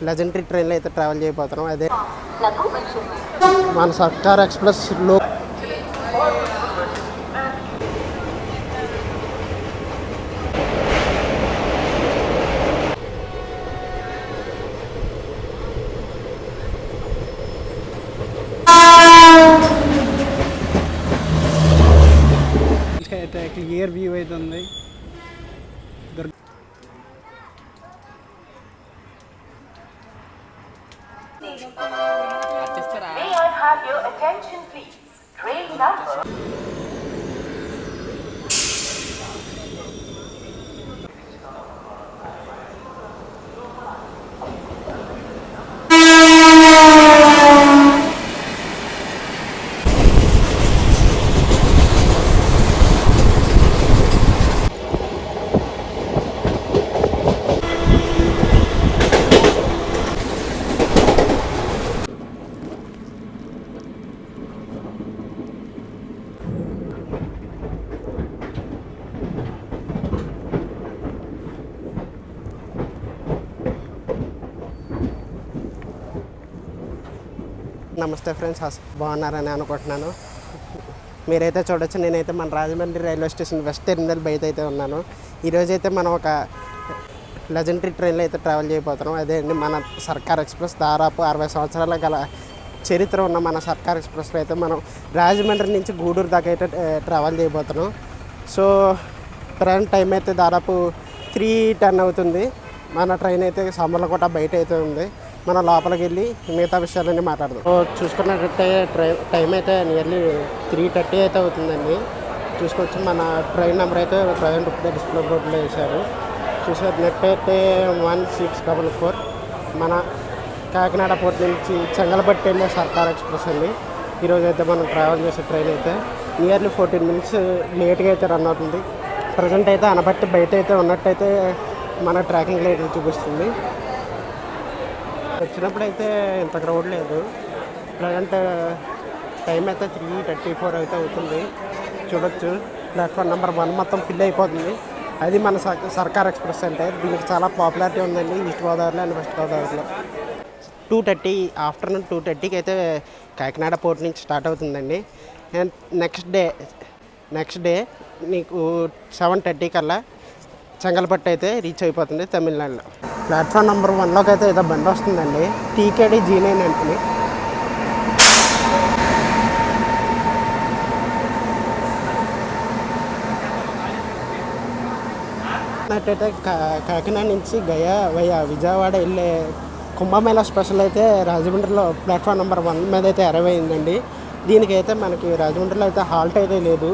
Legendary ట్రైన్లో అయితే travel చేయబోతున్నాం. అదే మన సర్కార్ ఎక్స్ప్రెస్ లో క్లియర్ వ్యూ అవుతుంది. May I have your attention please? Train number నమస్తే ఫ్రెండ్స్, బాగున్నారని అనుకుంటున్నాను. మీరైతే చూడొచ్చు, నేనైతే మన Rajahmundry railway station west terminal బయట అయితే ఉన్నాను. ఈరోజైతే మనం ఒక లెజెండరీ ట్రైన్లో అయితే ట్రావెల్ చేయబోతున్నాం. అదే అండి మన సర్కార్ ఎక్స్ప్రెస్. దాదాపు 60 సంవత్సరాల గల చరిత్ర ఉన్న మన సర్కార్ ఎక్స్ప్రెస్లో అయితే మనం రాజమండ్రి నుంచి గూడూరు దాకా అయితే ట్రావెల్ చేయబోతున్నాం. సో ప్రజెంట్ టైం అయితే దాదాపు 3:10 అవుతుంది. మన ట్రైన్ అయితే సామర్లకోట బయట అయితే ఉంది. మనం లోపలికి వెళ్ళి మిగతా విషయాలన్నీ మాట్లాడదాం. చూసుకున్నట్టయితే టైం అయితే నియర్లీ 3:30 అయితే అవుతుందండి. చూసుకోవచ్చు, మన ట్రైన్ నెంబర్ అయితే ప్రజెంట్ ఇప్పుడే డిస్ప్లే బోర్డులో వేశారు. చూసినట్టయితే 1644 మన కాకినాడ పోర్ట్ నుంచి చెంగల్పట్టు వెళ్ళే సర్కార్ ఎక్స్ప్రెస్ అండి. ఈరోజు అయితే మనం ట్రావెల్ చేసే ట్రైన్ అయితే నియర్లీ 14 మినిట్స్ లేట్గా అయితే రన్ అవుతుంది. ప్రజెంట్ అయితే అనబట్టి బయట అయితే ఉన్నట్టయితే మన ట్రాకింగ్ లైట్ చూపిస్తుంది. వచ్చినప్పుడు అయితే ఇంత క్రౌడ్ లేదు. ప్రజెంట్ టైం అయితే 3:34 అయితే అవుతుంది. చూడొచ్చు, ప్లాట్ఫామ్ నెంబర్ 1 మొత్తం ఫిల్ అయిపోతుంది. అది మన సర్కార్ ఎక్స్ప్రెస్ అంటే. దీనికి చాలా పాపులారిటీ ఉందండి ఈస్ట్ గోదావరిలో అండ్ వెస్ట్ గోదావరిలో. 2:30 ఆఫ్టర్నూన్ 2:30కి అయితే కాకినాడ పోర్ట్ నుంచి స్టార్ట్ అవుతుందండి. అండ్ నెక్స్ట్ డే నీకు 7:30 కల్లా చెంగల్పట్టు అయితే రీచ్ అయిపోతుంది తమిళనాడులో. ప్లాట్ఫామ్ నెంబర్ 1లోకి అయితే ఏదో బండి వస్తుందండి, TKD G9 అంటే. అయితే కాకినాడ నుంచి గయా విజయవాడ వెళ్ళే కుంభమేళా స్పెషల్ అయితే రాజమండ్రిలో ప్లాట్ఫామ్ నెంబర్ 1 మీద అయితే అరైవ్ అయిందండి. దీనికైతే మనకి రాజమండ్రిలో అయితే హాల్ట్ అయితే లేదు,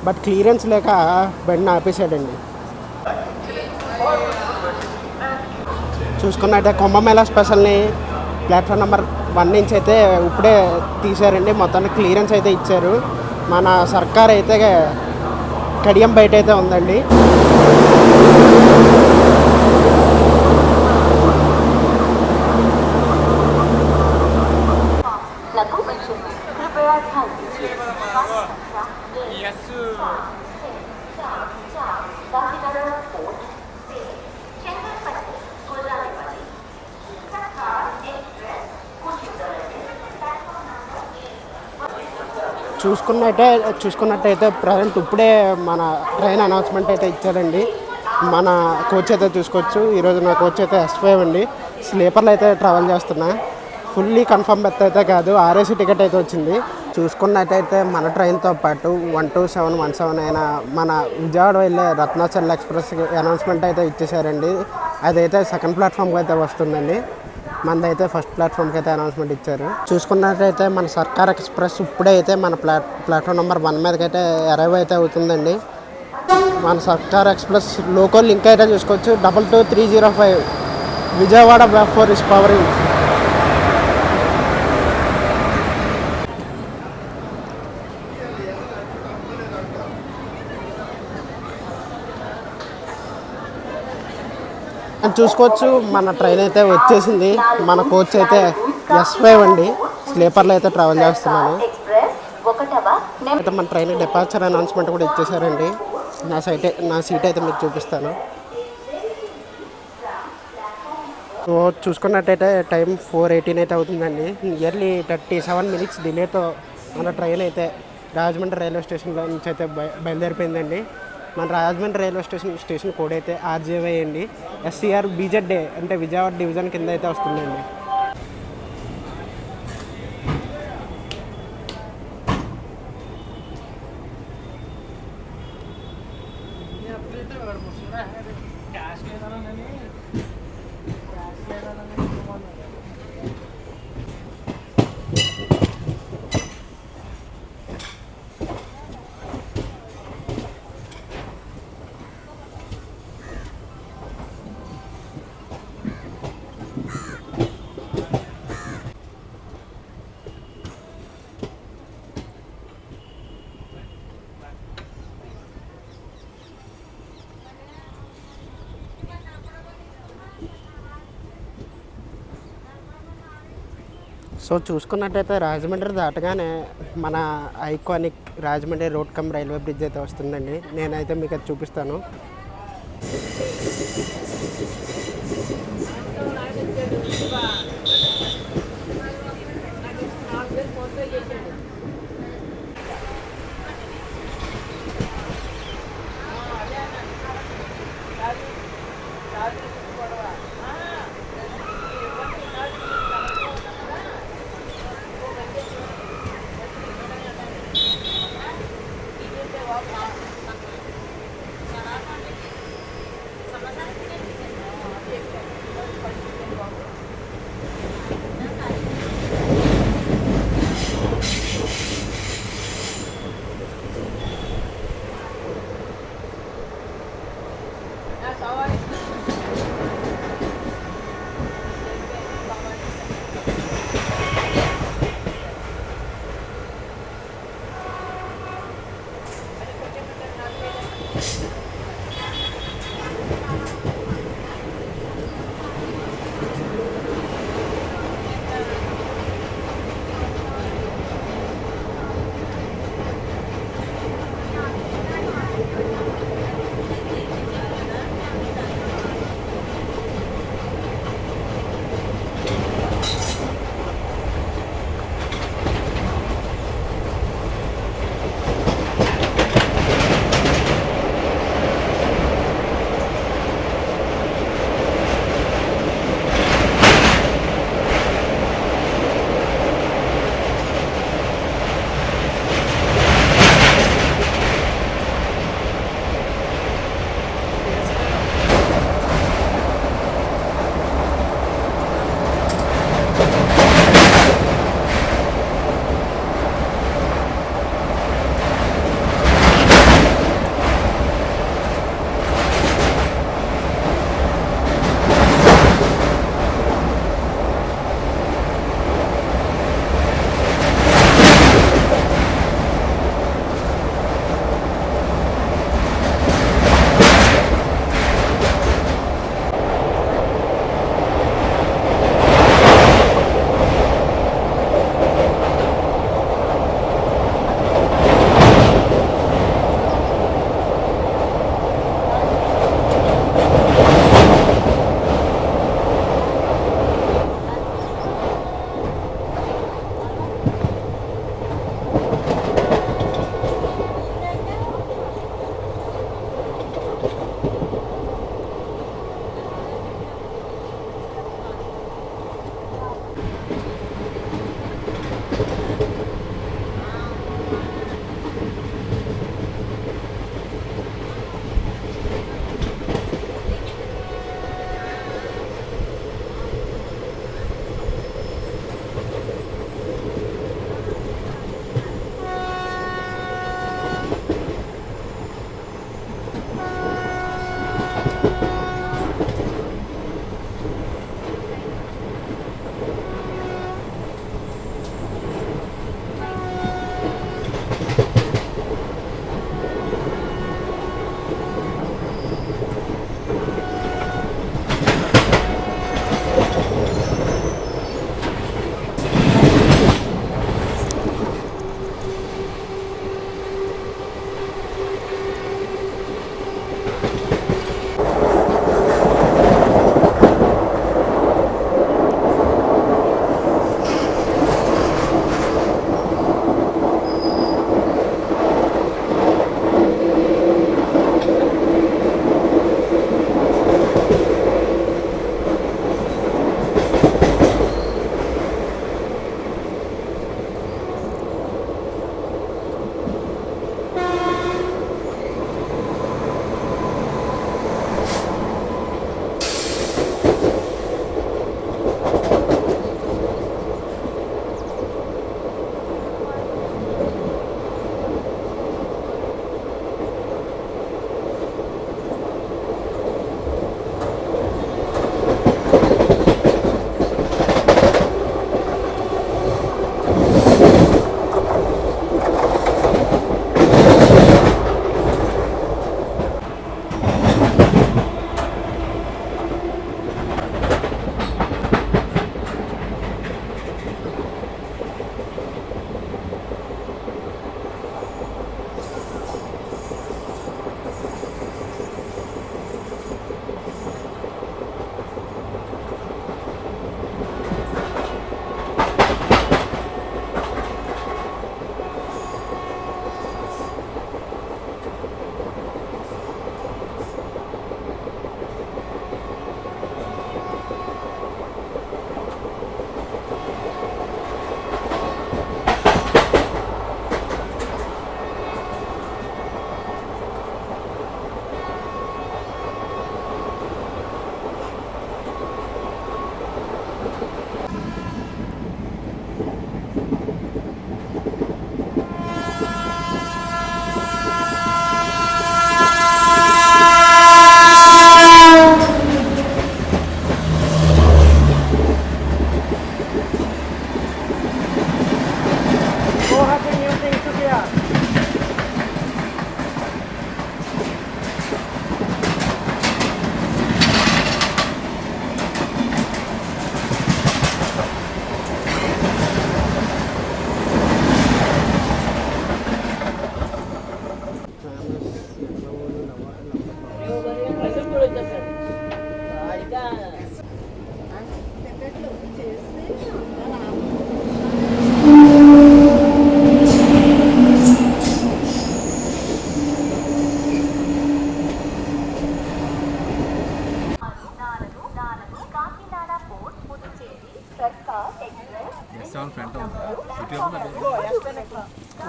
బట్ క్లియరెన్స్ లేక బండిని ఆపేసాడండి. చూసుకున్నట్టే కుంభమేళా స్పెషల్ని ప్లాట్ఫామ్ నెంబర్ 1 నుంచి అయితే ఇప్పుడే తీశారండి. మొత్తానికి క్లియరెన్స్ అయితే ఇచ్చారు. మన సర్కార్ అయితే కడియం బయట అయితే ఉందండి. చూసుకున్నట్టయితే ప్రజెంట్ ఇప్పుడే మన ట్రైన్ అనౌన్స్మెంట్ అయితే ఇచ్చారండి. మన కోచ్ అయితే చూసుకోవచ్చు. ఈరోజు నా కోచ్ అయితే S5 అండి. స్లీపర్లో అయితే ట్రావెల్ చేస్తున్నా. ఫుల్లీ కన్ఫర్మ్ బెర్త్ అయితే కాదు, RAC టికెట్ అయితే వచ్చింది. చూసుకున్నట్టయితే మన ట్రైన్తో పాటు 12717 అయిన మన విజయవాడ వెళ్ళే రత్నాచల్ ఎక్స్ప్రెస్ అనౌన్స్మెంట్ అయితే ఇచ్చేసారండి. అదైతే సెకండ్ ప్లాట్ఫామ్కి అయితే వస్తుందండి. మనదైతే ఫస్ట్ ప్లాట్ఫామ్కి అయితే అనౌన్స్మెంట్ ఇచ్చారు. చూసుకున్నట్టయితే మన సర్కార్ ఎక్స్ప్రెస్ ఇప్పుడే అయితే మన ప్లాట్ఫామ్ నెంబర్ 1 మీదకి అయితే అరైవ్ అయితే అవుతుందండి. మన సర్కార్ ఎక్స్ప్రెస్ లోకల్ లింక్ అయితే చూసుకోవచ్చు. 22305 విజయవాడ బ్లాక్ 4 ఇస్ పవరింగ్. చూసుకోవచ్చు, మన ట్రైన్ అయితే వచ్చేసింది. మన కోచ్ అయితే S5 అండి. స్లీపర్లో అయితే ట్రావెల్ చేస్తున్నాను. అయితే మన ట్రైన్ డిపార్చర్ అనౌన్స్మెంట్ కూడా ఇచ్చేసారండి. నా సీట్ అయితే మీకు చూపిస్తాను. చూసుకున్నట్టయితే టైం 4:18 అయితే అవుతుందండి. నియర్లీ 37 మినిట్స్ డిలేతో మన ట్రైన్ అయితే రాజమండ్రి రైల్వే స్టేషన్లో నుంచి అయితే బయలుదేరిపోయిందండి. మన రాజమండ్రి రైల్వే స్టేషన్ కోడ్ అయితే RJY అండి. SCR BZA అంటే విజయవాడ డివిజన్ కింద అయితే వస్తుందండి. సో చూసుకున్నట్టయితే రాజమండ్రి దాటగానే మన iconic Rajahmundry road come railway bridge అయితే వస్తుందండి. నేనైతే మీకు అది చూపిస్తాను.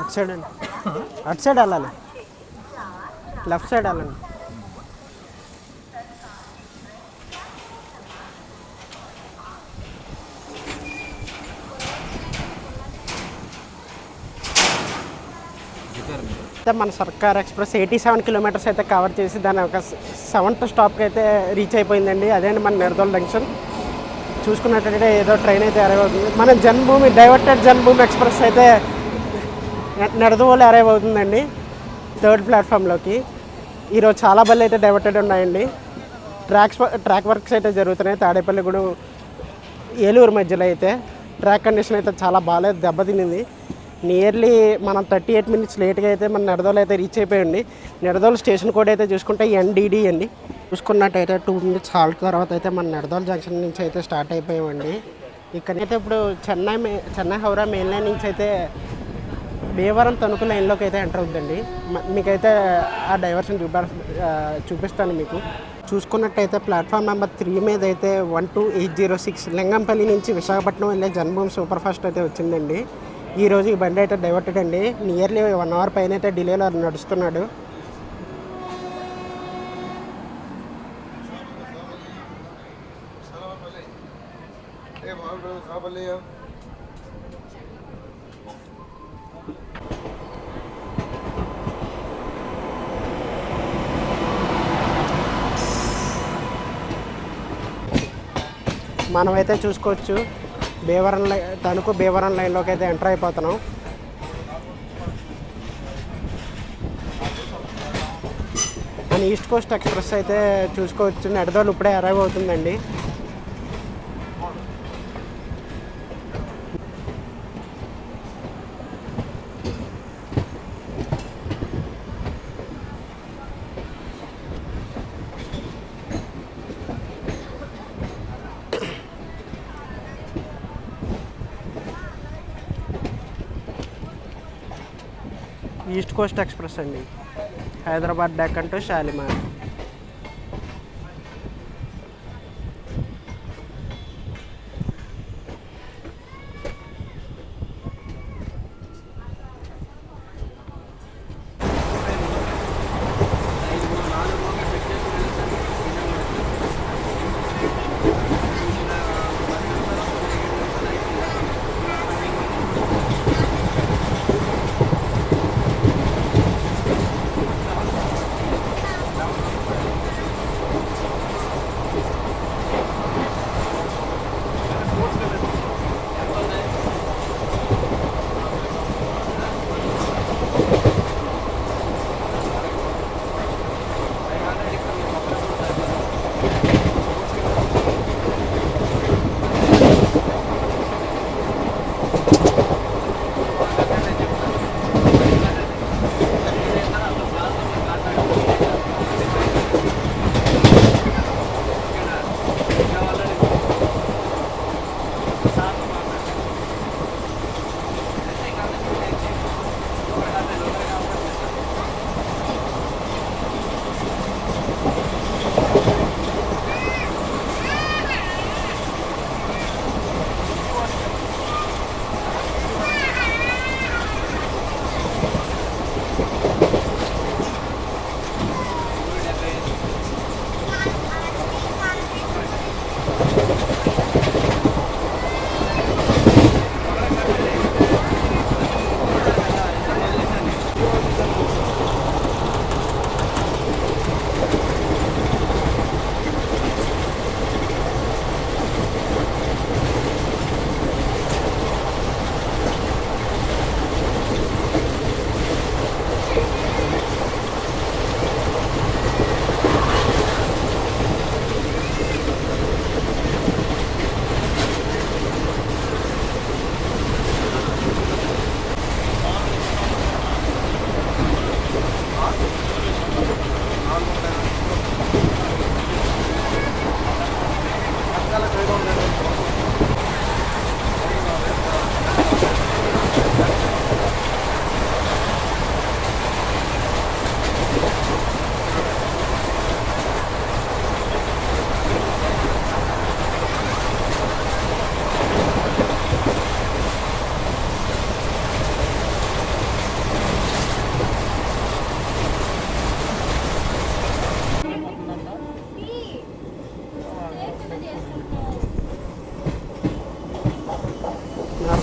అటు సైడ్ అండి, అటు సైడ్ వెళ్ళాలి, లెఫ్ట్ సైడ్ వెళ్ళండి. అయితే మన సర్కార్ ఎక్స్ప్రెస్ 87 కిలోమీటర్స్ అయితే కవర్ చేసి దాని ఒక 7th స్టాప్కి అయితే రీచ్ అయిపోయిందండి. అదే అండి మన నిర్దోల్ జంక్షన్. చూసుకున్నట్టయితే ఏదో ట్రైన్ అయితే అరైవ్ అవుతుంది. మన జన్మభూమి డైవర్టెడ్ జన్మభూమి ఎక్స్ప్రెస్ అయితే నిర్దోల్ అరైవ్ అవుతుందండి 3rd ప్లాట్ఫామ్లోకి. ఈరోజు చాలా బళ్ళు అయితే డైవర్టెడ్ ఉన్నాయండి. ట్రాక్ వర్క్స్ అయితే జరుగుతున్నాయి తాడేపల్లిగూడెం ఏలూరు మధ్యలో. అయితే ట్రాక్ కండిషన్ అయితే చాలా బాగాలేదు, దెబ్బతినింది. నియర్లీ మనం 38 minutes లేట్గా అయితే మన నిడదోలు అయితే రీచ్ అయిపోయింది. నిడదోలు స్టేషన్ కోడ్ అయితే చూసుకుంటే NDD అండి. చూసుకున్నట్టయితే 2 minutes హాల్ట్ తర్వాత అయితే మన నిడదోలు జంక్షన్ నుంచి అయితే స్టార్ట్ అయిపోయామండి. ఇక్కడైతే ఇప్పుడు చెన్నై హౌరా మెయిన్ లైన్ నుంచి అయితే భీమవరం తణుకు లైన్లోకి అయితే ఎంటర్ అవుతుందండి. మీకైతే ఆ డైవర్షన్ చూపిస్తాను మీకు. చూసుకున్నట్టయితే ప్లాట్ఫామ్ నెంబర్ 3 మీద అయితే 12806 లింగంపల్లి నుంచి విశాఖపట్నం వెళ్ళే జన్మభూమి సూపర్ ఫాస్ట్ అయితే వచ్చిందండి. ఈరోజు ఈ బండి అయితే డైవర్టెడ్ అండి. నియర్లీ 1 hour పైన అయితే డిలేలో నడుస్తున్నాడు. మనమైతే చూసుకోవచ్చు తణుకు భీమవరం లైన్లోకి అయితే ఎంటర్ అయిపోతున్నాం. మన ఈస్ట్ కోస్ట్ ఎక్స్ప్రెస్ అయితే చూసుకోవచ్చు నిడదోలు ఇప్పుడే అరైవ్ అవుతుందండి. ఈస్ట్ కోస్ట్ ఎక్స్ప్రెస్ అండి, హైదరాబాద్ డెక్కన్ టు షాలిమార్.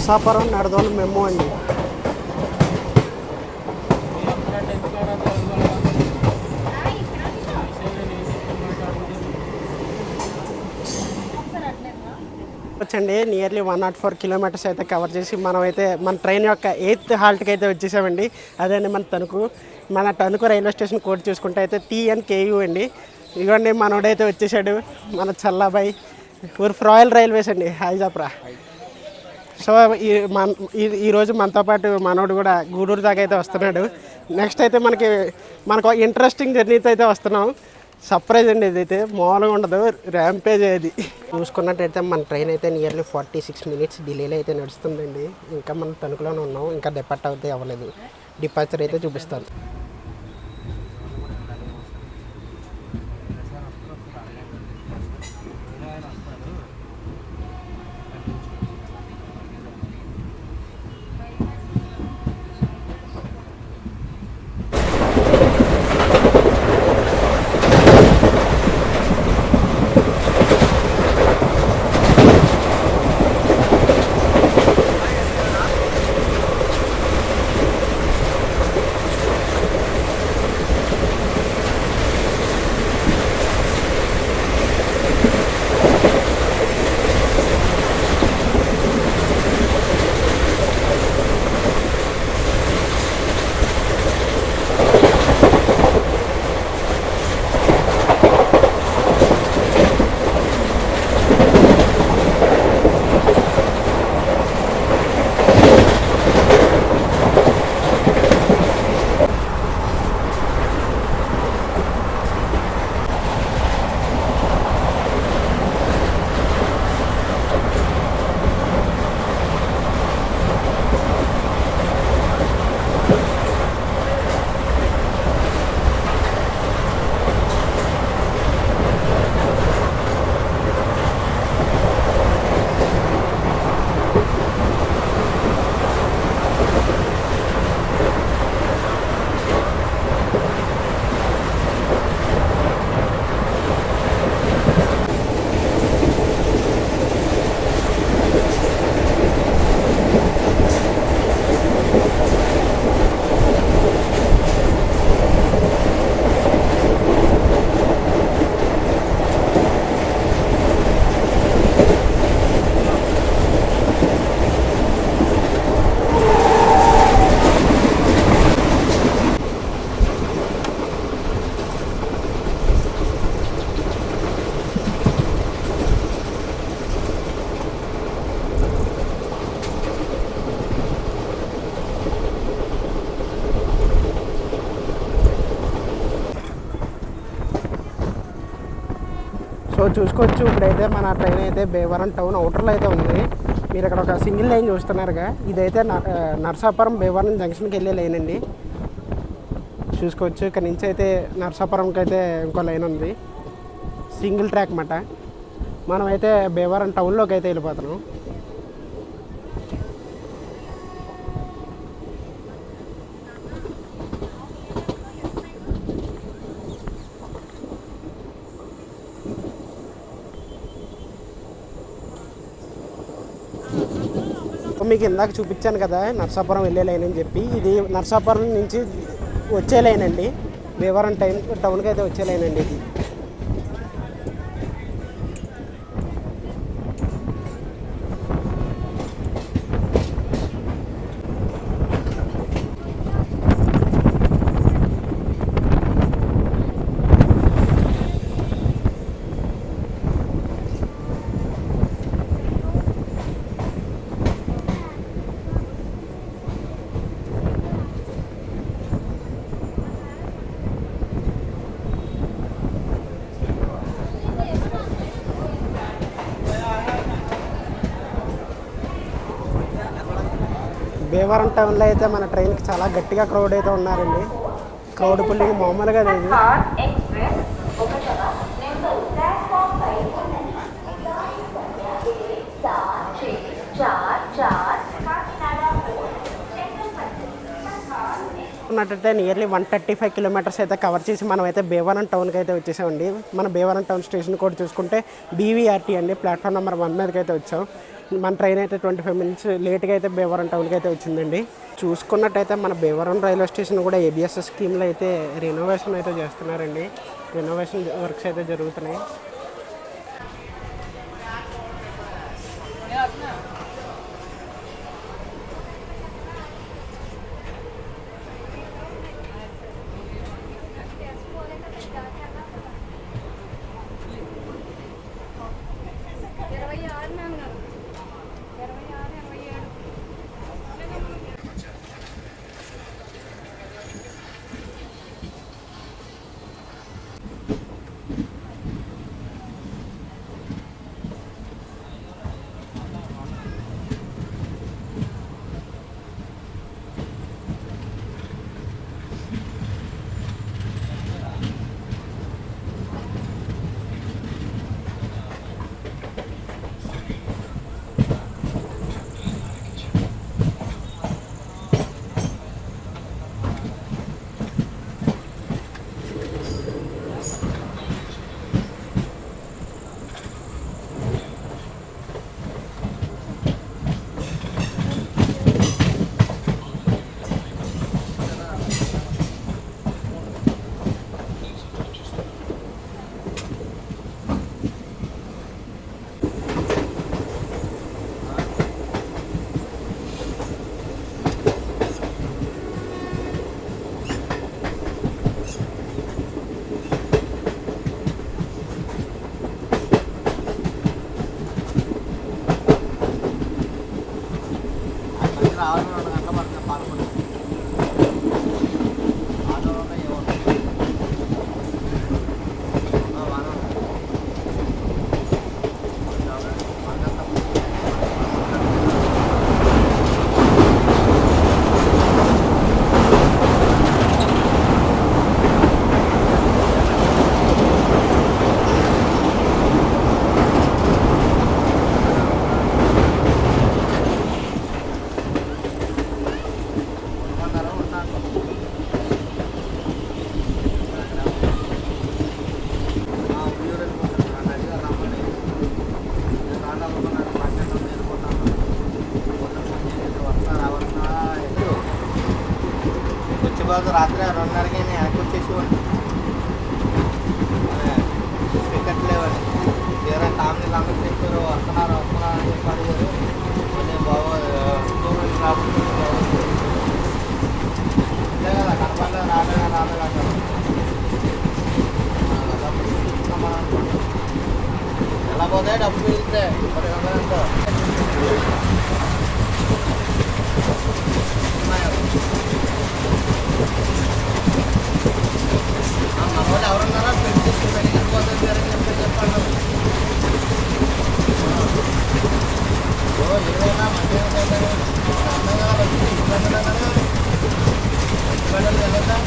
నర్సాపురం నడదోలు మెమో అండి. వచ్చండి నియర్లీ 104 కిలోమీటర్స్ అయితే కవర్ చేసి మనమైతే మన ట్రైన్ యొక్క 8th హాల్ట్కి అయితే వచ్చేసామండి. అదండి మన తణుకు రైల్వే స్టేషన్ కోడ్ చూసుకుంటే అయితే TNKU అండి. ఇదిగోండి మనోడైతే వచ్చేసాడు, మన చల్లాబాయ్ ఊరు రాయల్ రైల్వేస్ అండి. హాయ్ చెప్పరా. సో ఈరోజు మనతో పాటు మనోడు కూడా గూడూరు దాకా అయితే వస్తున్నాడు. నెక్స్ట్ అయితే మనకు ఇంట్రెస్టింగ్ జర్నీతో అయితే వస్తున్నాం. సర్ప్రైజ్ అండి, ఇదైతే మామూలుగా ఉండదు, ర్యాంపేజ్ అది. చూసుకున్నట్టయితే మన ట్రైన్ అయితే నియర్లీ 46 మినిట్స్ డిలేలో అయితే నడుస్తుందండి. ఇంకా మనం తణుకులోనే ఉన్నాం, ఇంకా డిపార్ట్ అయితే అవ్వలేదు. డిపార్చర్ అయితే చూపిస్తాను. సో చూసుకోవచ్చు, ఇప్పుడైతే మన ట్రైన్ అయితే భీమవరం టౌన్ అవుటర్లో అయితే ఉంది. మీరు ఇక్కడ ఒక సింగిల్ లైన్ చూస్తున్నారుగా, ఇదైతే నర్సాపురం భీమవరం జంక్షన్కి వెళ్ళే లైన్ అండి. చూసుకోవచ్చు, ఇక్కడ నుంచి అయితే నర్సాపురంకి అయితే ఇంకో లైన్ ఉంది, సింగిల్ ట్రాక్ అన్నమాట. మనమైతే భీమవరం టౌన్లోకి అయితే వెళ్ళిపోతున్నాం. మీకు ఇందాక చూపించాను కదా నర్సాపురం వెళ్ళే లైన్ అని చెప్పి, ఇది నర్సాపురం నుంచి వచ్చే లైన్ అండి. భీమవరం టౌన్కి అయితే వచ్చే లైన్ అండి ఇది. భీమవరం టౌన్లో అయితే మన ట్రైన్కి చాలా గట్టిగా క్రౌడ్ అయితే ఉన్నారండి. క్రౌడ్ పుల్లింగ్ మామూలుగా లేదు. ఉన్నట్టయితే నియర్లీ 135 కిలోమీటర్స్ అయితే కవర్ చేసి మనం అయితే భీమవరం టౌన్కి అయితే వచ్చేసామండి. మన భీమవరం టౌన్ స్టేషన్ కూడా చూసుకుంటే BVRT అండి, ప్లాట్ఫామ్ నెంబర్ 1 మీదకి అయితే వచ్చాం. మన ట్రైన్ అయితే 25 మినిట్స్ లేట్గా అయితే భీమవరం టౌన్కి అయితే వచ్చిందండి. చూసుకున్నట్టయితే మన భీమవరం రైల్వే స్టేషన్ కూడా ఏబిఎస్ స్కీమ్లో అయితే రెనోవేషన్ అయితే చేస్తున్నారండి. రెనోవేషన్ వర్క్స్ అయితే జరుగుతున్నాయి. రోజు రాత్రి 2:30కి వెనక్కి వచ్చేసేవాడిని. టికెట్ లేవండి. తీరా కామెడీ లంగలు చెప్పారు వస్తున్నారు అని చెప్పారు. నేను బాబు టూరిస్ట్ రాబోతుంది అంతే కదా, కనపడలేదు రాలేదు అంటారు. ఎలా పోతే డబ్బు మిగిలితే 10 గంటలంతా మనోళ్ళు ఎవరున్నారో పెట్టి వెళ్ళిపోతుంది అని చెప్పండి. ఏదైనా మంచిగా మంచి వెళ్ళదా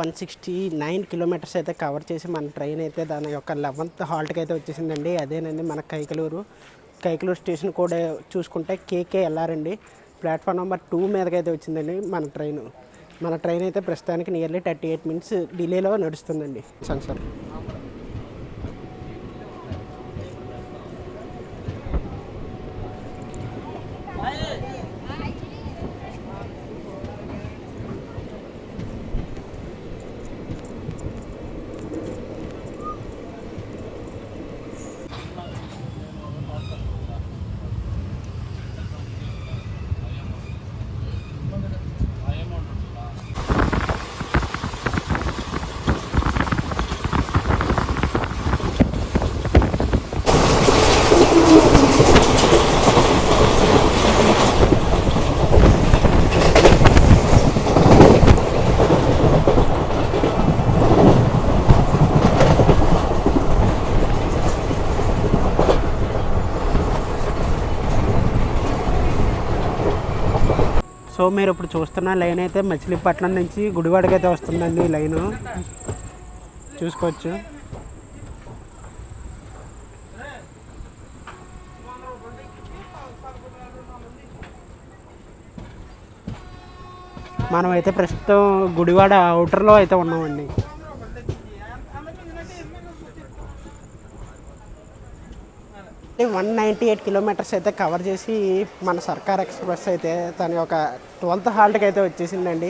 169 కిలోమీటర్స్ అయితే కవర్ చేసి మన ట్రైన్ అయితే దాని యొక్క 11th హాల్ట్కి అయితే వచ్చేసిందండి. అదేనండి మన కైకలూరు స్టేషన్ కూడా చూసుకుంటే కేకేఎల్ఆర్ అండి. ప్లాట్ఫామ్ నెంబర్ 2 మీదకి అయితే వచ్చిందండి మన ట్రైన్ అయితే ప్రస్తుతానికి నియర్లీ 38 మినిట్స్ డిలేలో నడుస్తుందండి. సార్ సో మీరు ఇప్పుడు చూస్తున్న లైన్ అయితే మచిలీపట్నం నుంచి గుడివాడకి అయితే వస్తుందండి. ఈ లైను చూసుకోవచ్చు. మనమైతే ప్రస్తుతం గుడివాడ అవుటర్లో అయితే ఉన్నామండి. అంటే 198 కిలోమీటర్స్ అయితే కవర్ చేసి మన సర్కార్ ఎక్స్ప్రెస్ అయితే తన యొక్క 12th హాల్ట్కి అయితే వచ్చేసిందండి.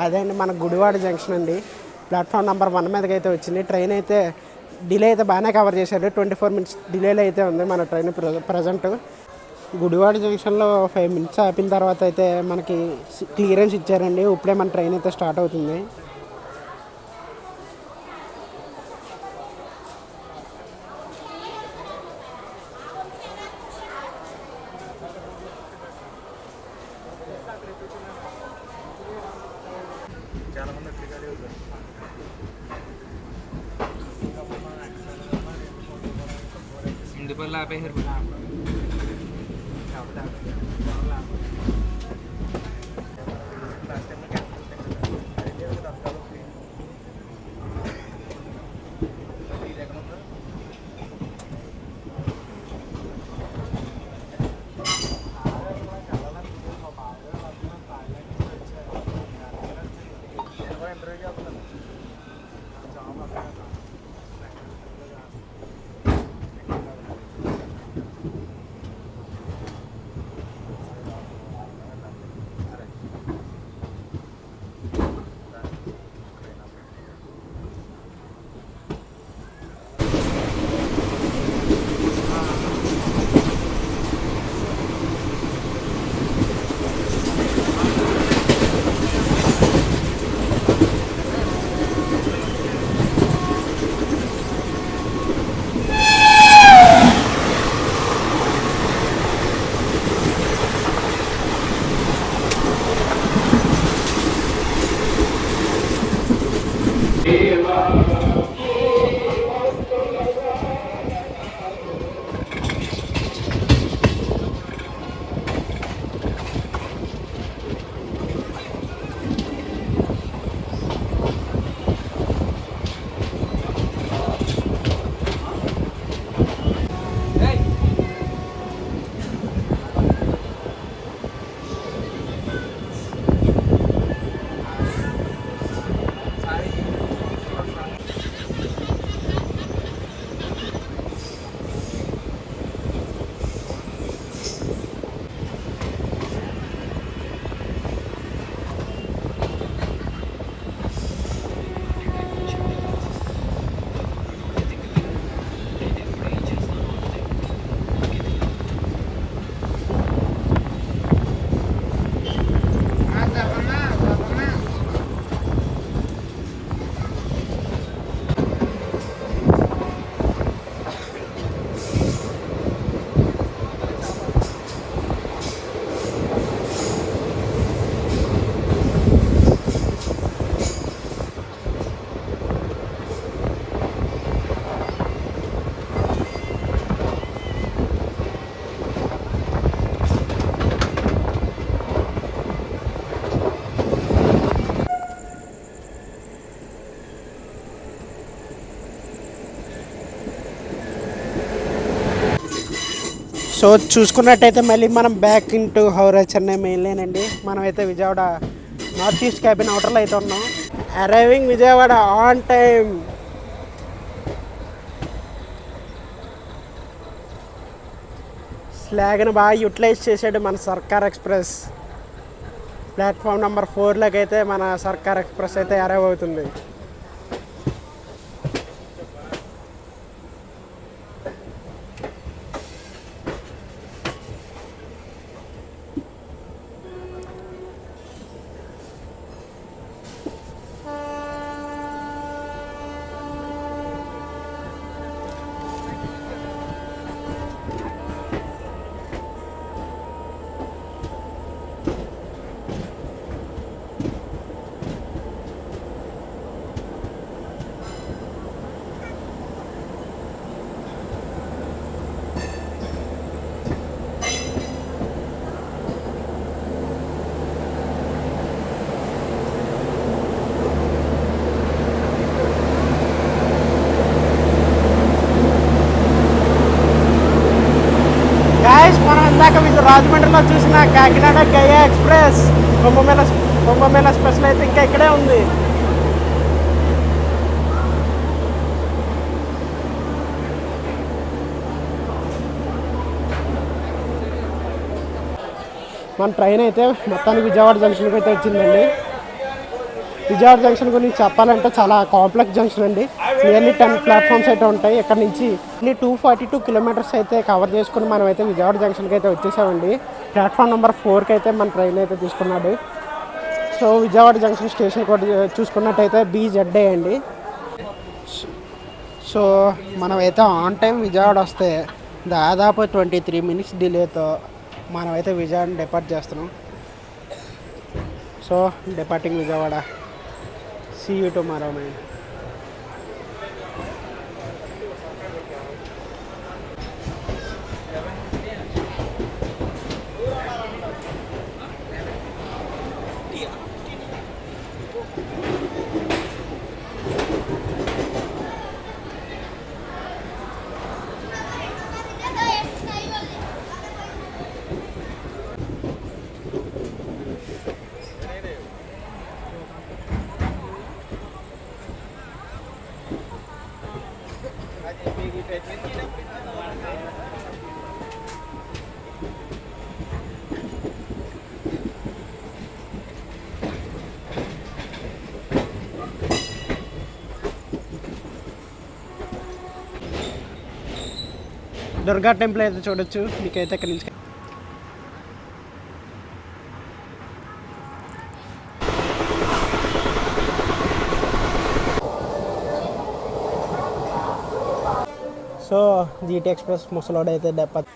అదే అండి మన గుడివాడ జంక్షన్ అండి. ప్లాట్ఫామ్ నెంబర్ 1 మీదకి అయితే వచ్చింది. ట్రైన్ అయితే డిలే అయితే బాగానే కవర్ చేశారు. 24 మినిట్స్ డిలేలో అయితే ఉంది మన ట్రైన్ ప్రజెంట్. గుడివాడ జంక్షన్లో 5 మినిట్స్ ఆపిన తర్వాత అయితే మనకి క్లియరెన్స్ ఇచ్చారండి. ఇప్పుడే మన ట్రైన్ అయితే స్టార్ట్ అవుతుంది. ఇందువల్ల ఆపేసారు. సో చూసుకున్నట్టయితే మళ్ళీ మనం back into Howrah Chennai main line అండి. మనమైతే విజయవాడ నార్త్ ఈస్ట్ క్యాబిన్ అవుటర్లో అయితే ఉన్నాం. Arriving Vijayawada on time. స్లాగ్ని బాగా యూటిలైజ్ చేసాడు మన సర్కార్ ఎక్స్ప్రెస్. ప్లాట్ఫామ్ నెంబర్ 4లోకి అయితే మన సర్కార్ ఎక్స్ప్రెస్ అయితే అరైవ్ అవుతుంది. మనం ఇందాక రాజమండ్రిలో చూసిన కాకినాడ గయా ఎక్స్ప్రెస్ కుంభమేళ స్పెషల్ అయితే ఇంకా ఇక్కడే ఉంది. మన ట్రైన్ అయితే మొత్తానికి విజయవాడ జంక్షన్కి అయితే వచ్చిందండి. విజయవాడ జంక్షన్ గురించి చెప్పాలంటే చాలా కాంప్లెక్స్ జంక్షన్ అండి. నియర్లీ 10 ప్లాట్ఫామ్స్ అయితే ఉంటాయి. ఇక్కడ నుంచి 242 కిలోమీటర్స్ అయితే కవర్ చేసుకుని మనం అయితే విజయవాడ జంక్షన్కి అయితే వచ్చేసామండి. ప్లాట్ఫామ్ నెంబర్ 4కి అయితే మన ట్రైన్ అయితే తీసుకున్నాడు. సో విజయవాడ జంక్షన్ స్టేషన్ కూడా చూసుకున్నట్టయితే BZA అండి. సో మనమైతే ఆన్ టైం విజయవాడ వస్తే దాదాపు 23 మినిట్స్ డిలేతో మనమైతే విజయవాడ డిపార్ట్ చేస్తున్నాం. So departing Vijayawada. See you tomorrow, man. Durga temple అయితే చూడొచ్చు మీకైతే ఇక్కడ నుంచి. సో GT ఎక్స్ప్రెస్ ముసలోడ్ అయితే డెపార్ట్.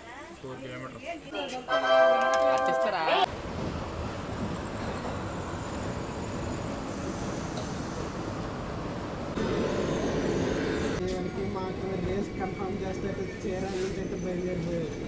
మాకు రేస్ కన్ఫర్మ్ చేస్తే చేరాలి అయితే బయలుదేరిపోయాడు.